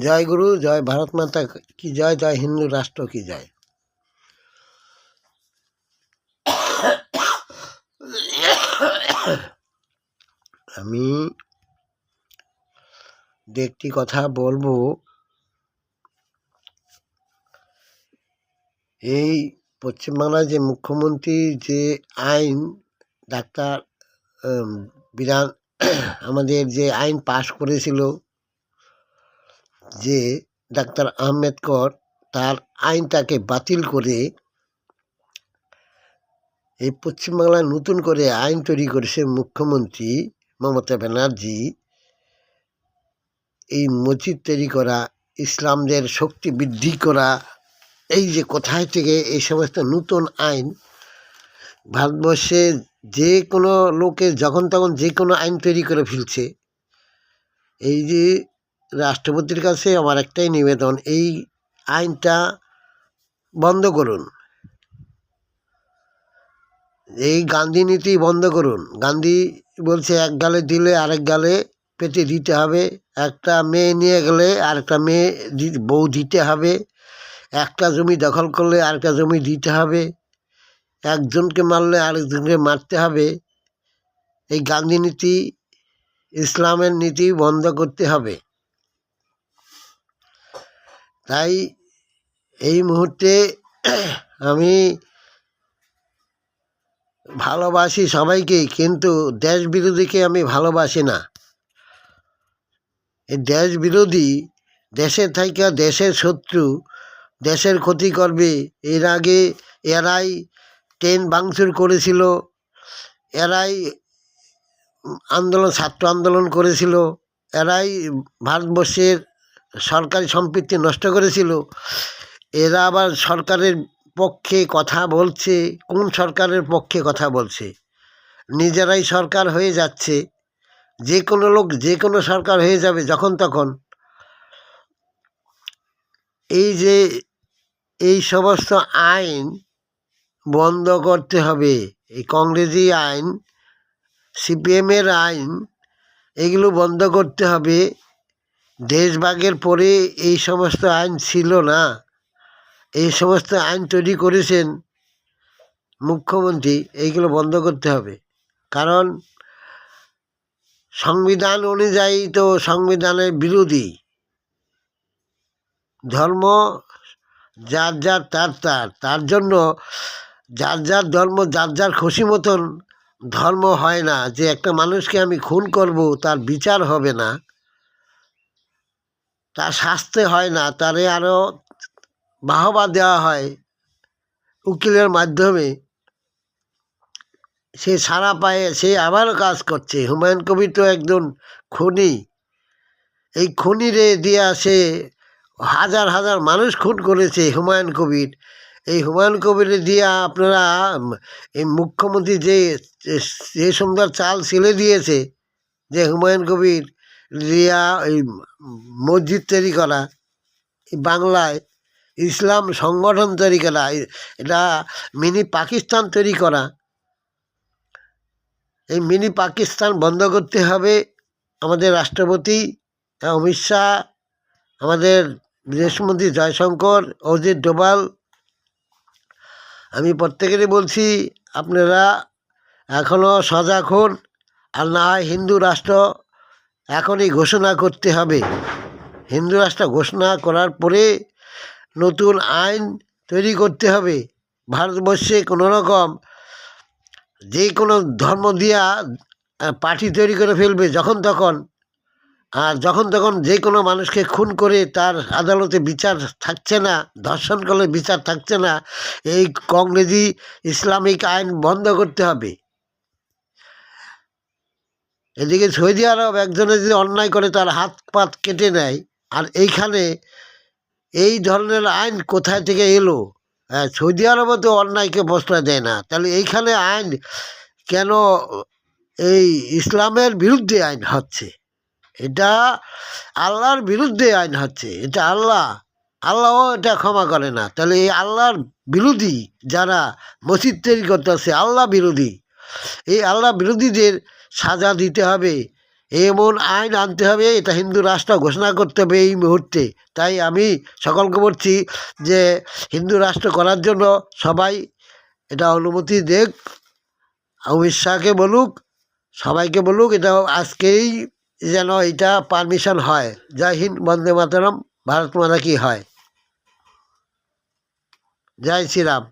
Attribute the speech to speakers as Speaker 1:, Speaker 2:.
Speaker 1: জয় গুরু, জয় ভারত মাতা কি জয়, জয় হিন্দু রাষ্ট্র কি জয়। আমি একটি কথা বলবো। এই পশ্চিমবাংলার যে মুখ্যমন্ত্রী যে আইন ডাক্তার বিধান আমাদের যে আইন পাশ করেছিল, যে ডাক্তার আম্বেদকর, তার আইনটাকে বাতিল করে এই পশ্চিমবাংলায় নতুন করে আইন তৈরি করেছে মুখ্যমন্ত্রী মমতা ব্যানার্জি। এই মসজিদ তৈরি করা, ইসলামদের শক্তি বৃদ্ধি করা, এই যে কোথায় থেকে এই সমস্ত নতুন আইন ভারতবর্ষে যে কোনো লোকে যখন তখন যে কোনো আইন তৈরি করে ফেলছে। এই যে রাষ্ট্রপতির কাছে আমার একটাই নিবেদন, এই আইনটা বন্ধ করুন, এই গান্ধী নীতি বন্ধ করুন। গান্ধী বলছে এক গালে দিলে আরেক গালে পেটে দিতে হবে, একটা মেয়ে নিয়ে গেলে আরেকটা মেয়ে বউ দিতে হবে, একটা জমি দখল করলে আরেকটা জমি দিতে হবে, একজনকে মারলে আরেকজনকে মারতে হবে। এই গান্ধী নীতি, ইসলামের নীতি বন্ধ করতে হবে। তাই এই মুহূর্তে আমি ভালোবাসি সবাইকেই, কিন্তু দেশ বিরোধীকে আমি ভালোবাসি না। এই দেশ বিরোধী দেশের থাইকা দেশের শত্রু, দেশের ক্ষতি করবে। এর আগে এরাই ট্রেন ভাঙচুর করেছিল, এরাই ছাত্র আন্দোলন করেছিল, এরাই ভারতবর্ষের সরকারি সম্পত্তি নষ্ট করেছিল। এরা আবার সরকারের পক্ষে কথা বলছে। কোন সরকারের পক্ষে কথা বলছে? নিজেরাই সরকার হয়ে যাচ্ছে। যে কোনো লোক যে কোনো সরকার হয়ে যাবে যখন তখন। এই যে এই সমস্ত আইন বন্ধ করতে হবে। এই কংগ্রেসি আইন, সিপিএমের আইন, এগুলো বন্ধ করতে হবে। দেশভাগের পরে এই সমস্ত আইন ছিল না। এই সমস্ত আইন তৈরি করেছেন মুখ্যমন্ত্রী, এইগুলো বন্ধ করতে হবে। কারণ সংবিধান অনুযায়ী তো সংবিধানের বিরোধী। ধর্ম যার যার তার জন্য যার যার ধর্ম যার যার খুশি মতন ধর্ম হয় না। যে একটা মানুষকে আমি খুন করব, তার বিচার হবে না, তার শাস্তি হয় না, তারে আরও বাহবা দেওয়া হয় উকিলের মাধ্যমে। সে ছাড়া পায়ে সে আবারও কাজ করছে। হুমায়ুন কবির তো একজন খুনি। এই খুনিরে দিয়া সে হাজার হাজার মানুষ খুন করেছে হুমায়ুন কবির। এই হুমায়ুন কবিরে দিয়া আপনারা এই মুখ্যমন্ত্রী যে সুন্দর চাল ছেলে দিয়েছে, যে হুমায়ুন কবির দিয়া এই মসজিদ তৈরি করা, বাংলায় ইসলাম সংগঠন তৈরি করা, এটা মিনি পাকিস্তান তৈরি করা। এই মিনি পাকিস্তান বন্ধ করতে হবে। আমাদের রাষ্ট্রপতি অমিত শাহ, আমাদের বিদেশমন্ত্রী জয়শঙ্কর, অজিত ডোভাল, আমি প্রত্যেকেরই বলছি, আপনারা এখনও সজাগ হন। আর না হয় হিন্দু রাষ্ট্র এখনই ঘোষণা করতে হবে। হিন্দু রাষ্ট্র ঘোষণা করার পরে নতুন আইন তৈরি করতে হবে। ভারতবর্ষে কোনো রকম যে কোনো ধর্ম দিয়া পার্টি তৈরি করে ফেলবে যখন তখন। আর যখন তখন যে কোনো মানুষকে খুন করে তার আদালতে বিচার থাকছে না, ধর্ষণ করলে বিচার থাকছে না। এই কংগ্রেসি ইসলামিক আইন বন্ধ করতে হবে। এদিকে সৌদি আরব একজনে যদি অন্যায় করে তার হাত পাত কেটে নেয়, আর এইখানে এই ধরনের আইন কোথায় থেকে এলো? সৌদি আরবও তো অন্যায়কে প্রশ্রয় দেয় না, তাহলে এইখানে আইন কেন এই ইসলামের বিরুদ্ধে আইন হচ্ছে? এটা আল্লাহর বিরুদ্ধে আইন হচ্ছে। এটা আল্লাহও এটা ক্ষমা করে না। তাহলে এই আল্লাহর বিরোধী যারা মসজিদ তৈরি করতেছে, আল্লাহ বিরোধী, এই আল্লাহ বিরোধীদের সাজা দিতে হবে। এমন আইন আনতে হবে, এটা হিন্দু রাষ্ট্র ঘোষণা করতে হবে এই মুহূর্তে। তাই আমি সকলকে বলছি যে হিন্দু রাষ্ট্র করার জন্য সবাই এটা অনুমতি দেখ, অমিত শাহকে বলুক, সবাইকে বলুক, এটা আজকেই যেন এটা পারমিশন হয়। জয় হিন্দ, বন্দে মাতরম, ভারত মাতা কি হয়। জয় শ্রীরাম।